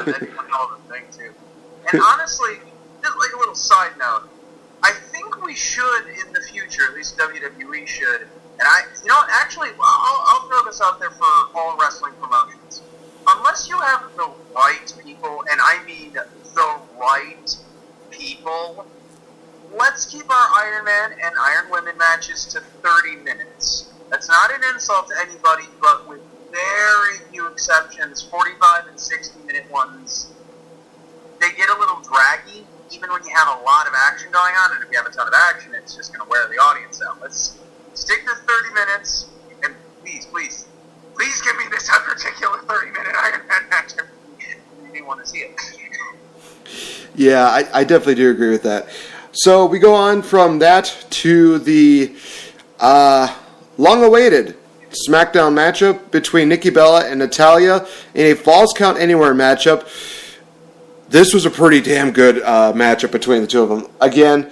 but then becoming all the thing too. And honestly, just like a little side note, I think we should in the future, at least WWE should, and actually, I'll throw this out there for all wrestling promotions. Unless you have the right people, and I mean the right people, let's keep our Iron Man and Iron Women matches to 30 minutes. That's not an insult to anybody, but with very few exceptions, 45 and 60-minute ones, they get a little draggy, even when you have a lot of action going on, and if you have a ton of action, it's just going to wear the audience out. Let's stick to 30 minutes, and please give me this particular 30-minute Iron Man match if you want to see it. Yeah, I definitely do agree with that. So we go on from that to the long-awaited SmackDown matchup between Nikki Bella and Natalya in a Falls Count Anywhere matchup. This was a pretty damn good matchup between the two of them. Again,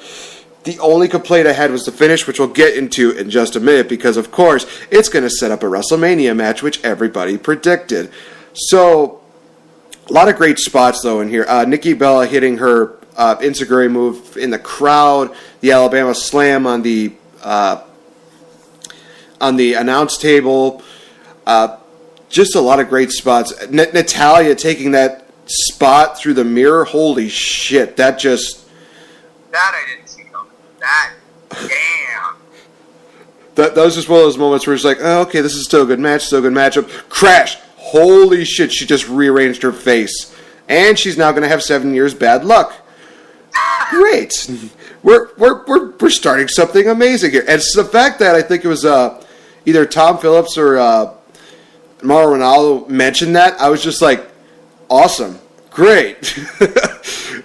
the only complaint I had was the finish, which we'll get into in just a minute, because, of course, it's going to set up a WrestleMania match, which everybody predicted. So, a lot of great spots, though, in here. Nikki Bella hitting her enziguri move in the crowd, the Alabama Slam on the announce table. Just a lot of great spots. Natalya taking that spot through the mirror. Holy shit, that I didn't see coming. Damn. That was just one of those moments where it's like, oh, okay, this is still a good match, still a good matchup. Crash. Holy shit, she just rearranged her face. And she's now going to have 7 years bad luck. Great. We're starting something amazing here. And it's the fact that I think it was either Tom Phillips or Mauro Ronaldo mentioned that. I was just like, awesome. Great.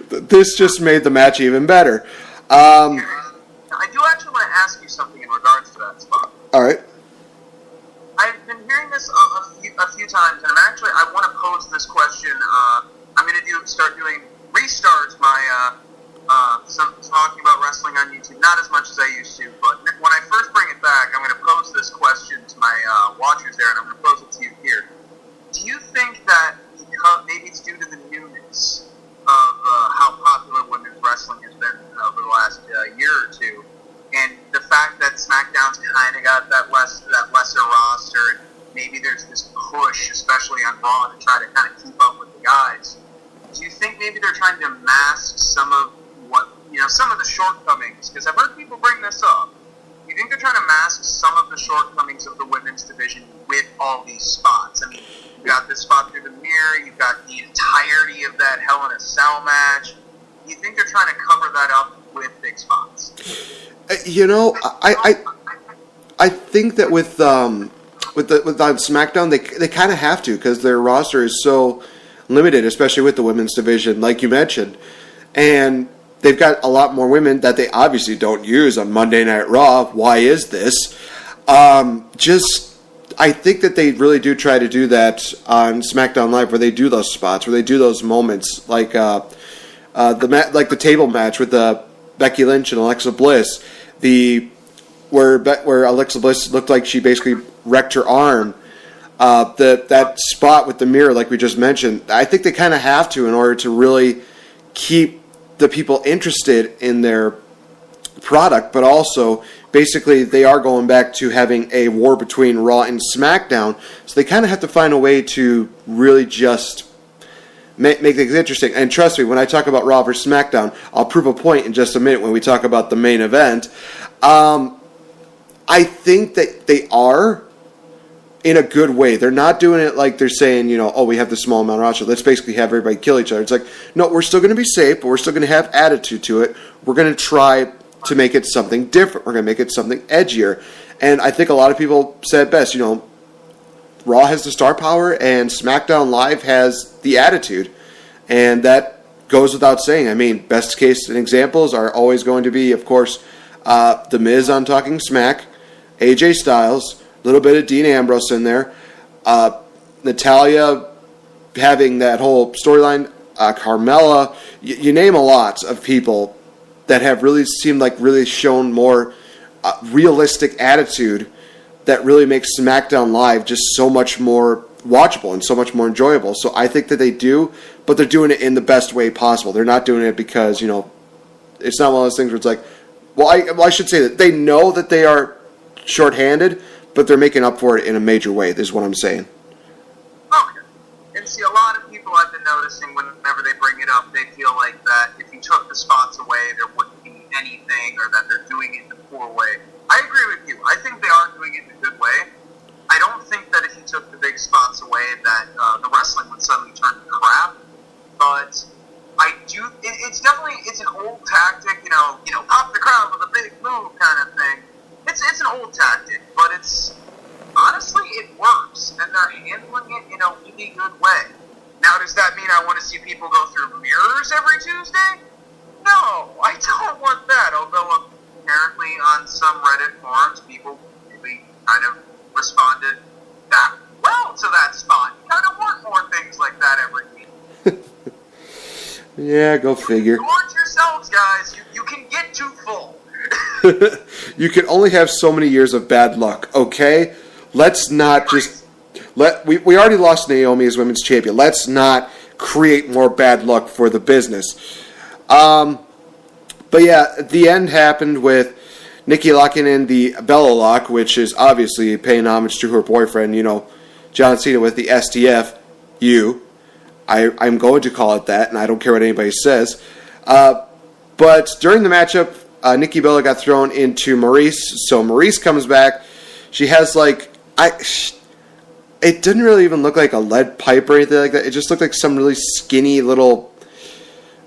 This just made the match even better. I do actually want to ask you something in regards to that spot. All right. I've been hearing this a few times, and I want to pose this question. I'm going to restart my talking about wrestling on YouTube, not as much as I used to, but when I first bring it back, I'm going to pose this question to my watchers there, and I'm going to pose it to you here. Do you think that maybe it's due to the newness of how popular women's wrestling has been over the last year or two, and the fact that SmackDown's kind of got that lesser roster, and maybe there's this push, especially on Raw, to try to kind of keep up with the guys? Do you think maybe they're trying to mask some of some of the shortcomings? Because I've heard people bring this up. You think they're trying to mask some of the shortcomings of the women's division with all these spots? I mean, you've got this spot through the mirror, you've got the entirety of that Hell in a Cell match. Do you think they're trying to cover that up with big spots? I think that with on SmackDown, they kind of have to, because their roster is so limited, especially with the women's division, like you mentioned. And they've got a lot more women that they obviously don't use on Monday Night Raw. Why is this? I think that they really do try to do that on SmackDown Live, where they do those spots, where they do those moments, like the table match with Becky Lynch and Alexa Bliss, where Alexa Bliss looked like she basically wrecked her arm. That spot with the mirror, like we just mentioned, I think they kind of have to in order to really keep the people interested in their product, but also basically they are going back to having a war between Raw and SmackDown, so they kind of have to find a way to really just make things interesting. And trust me, when I talk about Raw versus SmackDown, I'll prove a point in just a minute when we talk about the main event. I think that they are in a good way. They're not doing it like they're saying, we have this small amount of roster, let's basically have everybody kill each other. It's like, no, we're still going to be safe, but we're still going to have attitude to it. We're going to try to make it something different. We're going to make it something edgier. And I think a lot of people said best, Raw has the star power and SmackDown Live has the attitude. And that goes without saying. I mean, best case examples are always going to be, of course, The Miz on Talking Smack, AJ Styles, a little bit of Dean Ambrose in there. Natalya having that whole storyline. Carmella. You name a lot of people that have really seemed like really shown more realistic attitude that really makes SmackDown Live just so much more watchable and so much more enjoyable. So I think that they do, but they're doing it in the best way possible. They're not doing it because, it's not one of those things where it's like, I should say that they know that they are shorthanded, but they're making up for it in a major way, is what I'm saying. Okay. And see, a lot of people I've been noticing whenever they bring it up, they feel like that if you took the spots away, there wouldn't be anything, or that they're doing it in a poor way. I agree with you. I think they are doing it in a good way. I don't think that if you took the big spots away that the wrestling would suddenly turn to crap, but I do. It's definitely an old tactic. Pop the crowd with a big move kind of thing. It's an old tactic, but it's honestly it works, and they're handling it in a really good way. Now, does that mean I want to see people go through mirrors every Tuesday? No, I don't want that. Although apparently on some Reddit forums, people really kind of responded that well to that spot. You kind of want more things like that every week. Yeah, go figure. Gorge yourselves, guys. You can get too full. You can only have so many years of bad luck, okay? Let's not just... We already lost Naomi as women's champion. Let's not create more bad luck for the business. But yeah, the end happened with Nikki locking in the Bella Lock, which is obviously paying homage to her boyfriend, John Cena with the STF. I'm going to call it that, and I don't care what anybody says. But during the matchup, Nikki Bella got thrown into Maurice. So Maurice comes back. She has it didn't really even look like a lead pipe or anything like that. It just looked like some really skinny little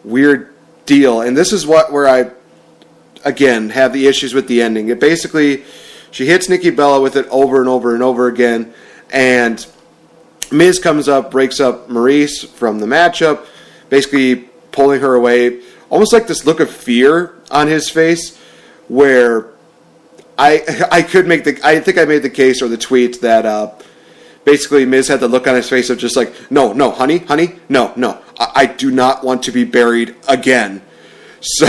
weird deal. And this is where I, again, have the issues with the ending. It basically, she hits Nikki Bella with it over and over and over again. And Miz comes up, breaks up Maurice from the matchup, basically pulling her away. Almost like this look of fear on his face, where I think I made the case or the tweet that basically Miz had the look on his face of just like, no, honey, no, I do not want to be buried again. So,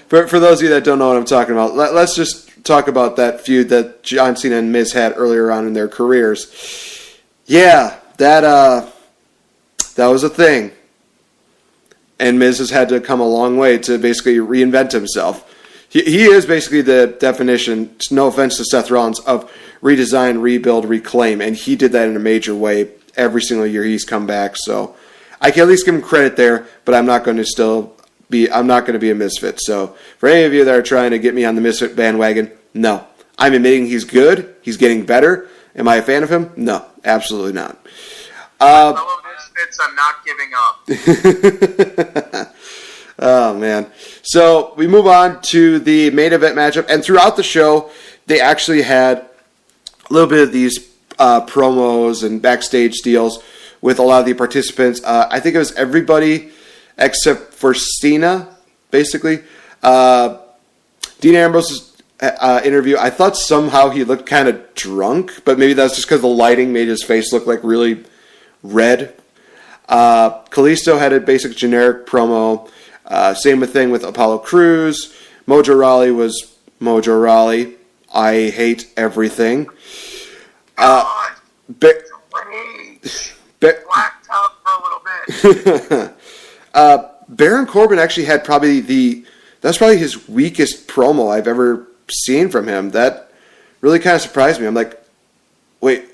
for those of you that don't know what I'm talking about, let's just talk about that feud that John Cena and Miz had earlier on in their careers. Yeah, that was a thing. And Miz has had to come a long way to basically reinvent himself. He is basically the definition, no offense to Seth Rollins, of redesign, rebuild, reclaim. And he did that in a major way every single year he's come back. So I can at least give him credit there, but I'm not going to be a misfit. So for any of you that are trying to get me on the misfit bandwagon, no. I'm admitting he's good. He's getting better. Am I a fan of him? No, absolutely not. Fellow misfits, I'm not giving up. Oh, man. So we move on to the main event matchup. And throughout the show, they actually had a little bit of these promos and backstage deals with a lot of the participants. I think it was everybody except for Cena, basically. Dean Ambrose's interview, I thought somehow he looked kind of drunk, but maybe that's just because the lighting made his face look like really red. Kalisto had a basic generic promo. Same thing with Apollo Crews. Mojo Rawley was Mojo Rawley. I hate everything. Black top for a little bit. Baron Corbin actually had that's probably his weakest promo I've ever seen from him. That really kind of surprised me. I'm like, wait,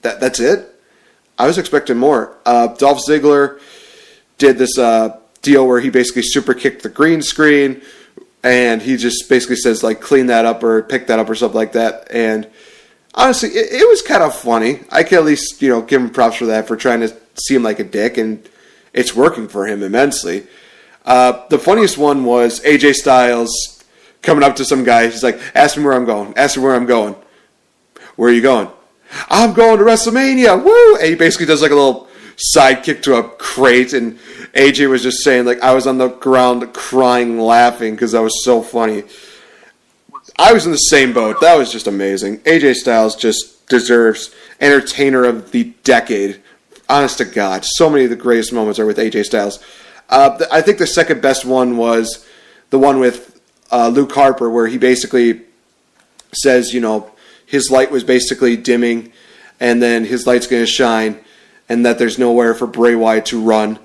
that's it? I was expecting more. Dolph Ziggler did this deal where he basically super kicked the green screen, and he just basically says like clean that up or pick that up or something like that. And honestly, it was kind of funny. I can at least give him props for that, for trying to seem like a dick, and it's working for him immensely. The funniest one was AJ Styles coming up to some guy. He's like, ask me where I'm going. Ask me where I'm going. Where are you going? I'm going to WrestleMania. Woo! And he basically does like a little side kick to a crate, and AJ was just saying like I was on the ground crying, laughing because that was so funny. I was in the same boat. That was just amazing. AJ Styles just deserves Entertainer of the Decade. Honest to God, so many of the greatest moments are with AJ Styles. I think the second best one was the one with Luke Harper, where he basically says, his light was basically dimming, and then his light's going to shine, and that there's nowhere for Bray Wyatt to run.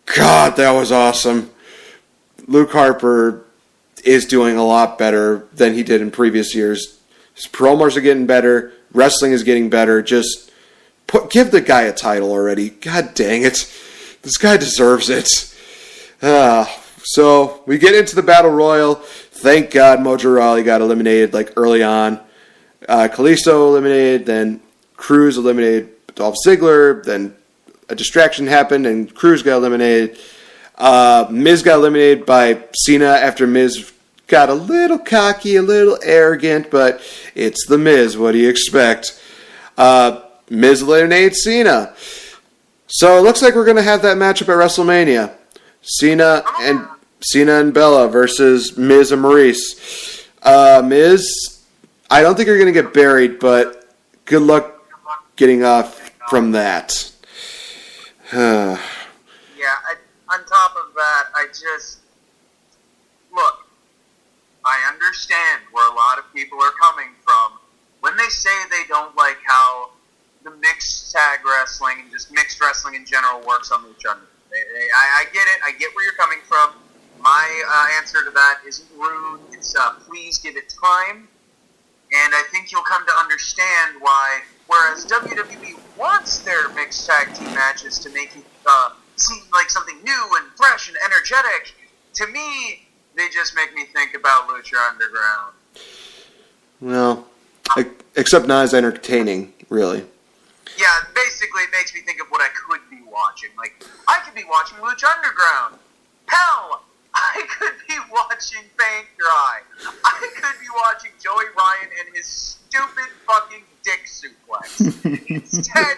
God, that was awesome. Luke Harper is doing a lot better than he did in previous years. His promos are getting better. Wrestling is getting better. Just give the guy a title already. God dang it. This guy deserves it. So we get into the Battle Royal. Thank God Mojo Rawley got eliminated early on. Kalisto eliminated, then Cruz eliminated Dolph Ziggler, then a distraction happened and Cruz got eliminated. Miz got eliminated by Cena after Miz got a little cocky, a little arrogant, but it's the Miz. What do you expect? Miz eliminated Cena. So it looks like we're going to have that matchup at WrestleMania. Cena and Bella versus Miz and Maurice. Miz, I don't think you're going to get buried, but good luck getting off from that. On top of that, look, I understand where a lot of people are coming from when they say they don't like how the mixed tag wrestling and just mixed wrestling in general works on Lucha Underground. I get it. I get where you're coming from. My answer to that isn't rude. It's please give it time. And I think you'll come to understand why, whereas WWE wants their mixed tag team matches to make it seem like something new and fresh and energetic, to me, they just make me think about Lucha Underground. Well, except not as entertaining, really. Yeah, basically it makes me think of what I could be watching. I could be watching Lucha Underground. Hell, I could be watching Paint Dry. I could be watching Joey Ryan and his stupid fucking dick suplex. Instead,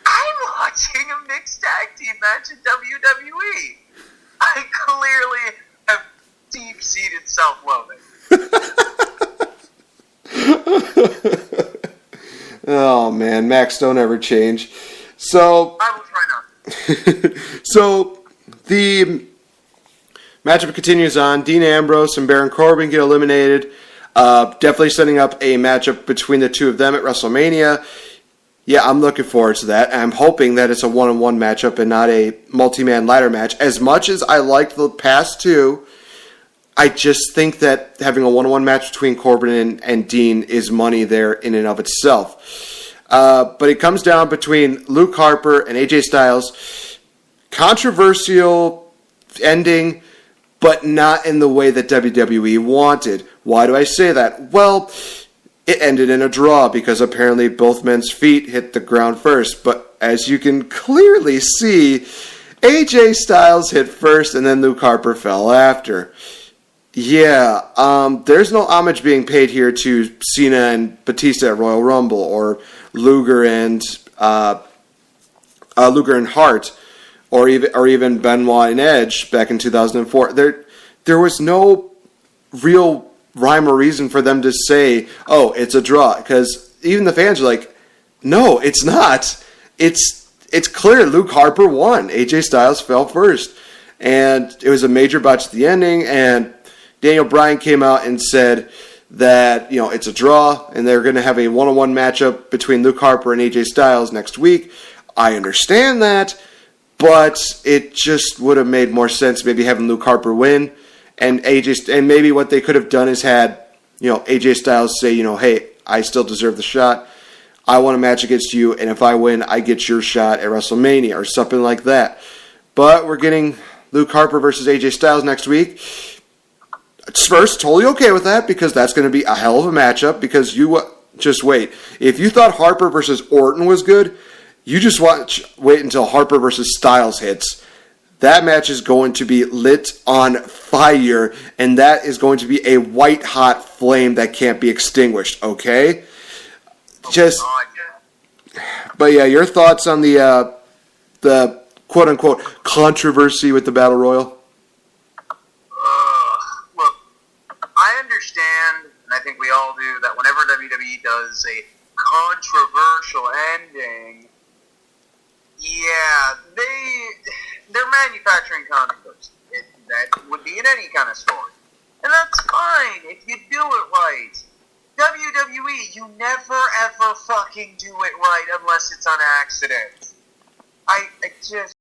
I'm watching a mixed tag team match in WWE. I clearly have deep-seated self-loathing. Oh man, Max, don't ever change. So I will try not. So the matchup continues on. Dean Ambrose and Baron Corbin get eliminated. Definitely setting up a matchup between the two of them at WrestleMania. Yeah, I'm looking forward to that. I'm hoping that it's a one-on-one matchup and not a multi-man ladder match. As much as I liked the past two, I just think that having a one-on-one match between Corbin and Dean is money there in and of itself. But it comes down between Luke Harper and AJ Styles. Controversial ending, but not in the way that WWE wanted. Why do I say that? Well, it ended in a draw because apparently both men's feet hit the ground first. But as you can clearly see, AJ Styles hit first and then Luke Harper fell after. Yeah, there's no homage being paid here to Cena and Batista at Royal Rumble or Luger and Hart or even Benoit and Edge back in 2004. There was no real rhyme or reason for them to say, "Oh, it's a draw," because even the fans are like, "No, it's not. It's clear Luke Harper won. AJ Styles fell first." And it was a major botch at the ending, and Daniel Bryan came out and said that, it's a draw, and they're going to have a one-on-one matchup between Luke Harper and AJ Styles next week. I understand that, but it just would have made more sense maybe having Luke Harper win, and maybe what they could have done is had, AJ Styles say, "Hey, I still deserve the shot. I want a match against you, and if I win, I get your shot at WrestleMania," or something like that. But we're getting Luke Harper versus AJ Styles next week. First, totally okay with that because that's going to be a hell of a matchup because just wait. If you thought Harper versus Orton was good, you just wait until Harper versus Styles hits. That match is going to be lit on fire, and that is going to be a white-hot flame that can't be extinguished, okay? But yeah, your thoughts on the quote-unquote controversy with the Battle Royal? Look, I understand, and I think we all do, that whenever WWE does a controversial ending, yeah, they're manufacturing controversy. That would be in any kind of story. And that's fine if you do it right. WWE, you never ever fucking do it right unless it's on accident. I just...